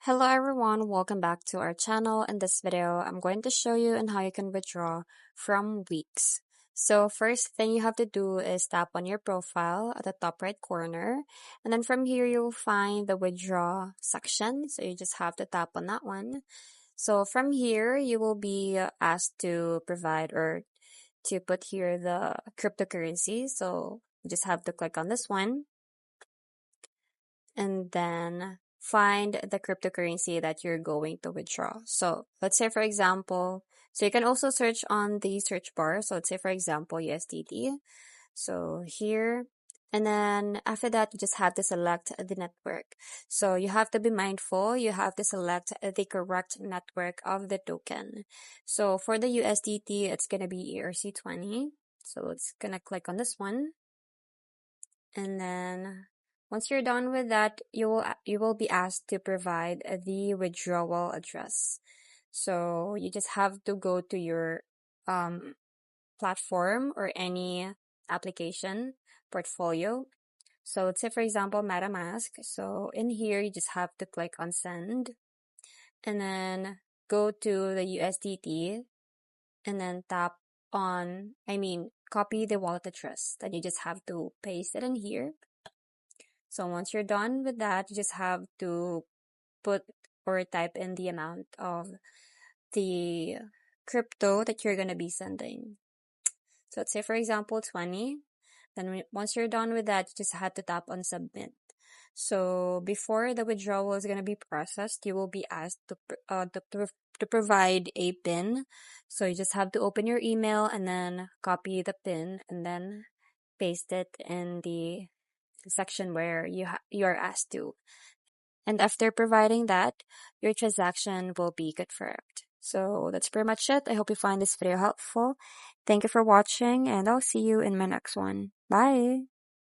Hello everyone, welcome back to our channel. In this video, I'm going to show you on how you can withdraw from WEEX. So first thing you have to do is tap on your profile at the top right corner. And then from here, you'll find the withdraw section. So you just have to tap on that one. So from here, you will be asked to provide or to put here the cryptocurrency. So you just have to click on this one and then find the cryptocurrency that you're going to withdraw. So let's say, for example, so you can also search on the search bar. So let's say, for example, USDT. So here, and then after that, you just have to select the network. So you have to be mindful. You have to select the correct network of the token. So for the USDT, it's going to be ERC20. So it's going to click on this one. And then once you're done with that, you will be asked to provide the withdrawal address. So you just have to go to your platform or any application portfolio. So let's say, for example, MetaMask. So in here, you just have to click on send and then go to the USDT and then tap on, copy the wallet address. Then you just have to paste it in here. So once you're done with that, you just have to put or type in the amount of the crypto that you're going to be sending. So let's say, for example, 20. Then once you're done with that, you just have to tap on submit. So before the withdrawal is going to be processed, you will be asked to provide a PIN. So you just have to open your email and then copy the PIN and then paste it in the section where you are asked to. And after providing that, your transaction will be confirmed. So that's pretty much it. I hope you find this video helpful. Thank you for watching, and I'll see you in my next one. Bye!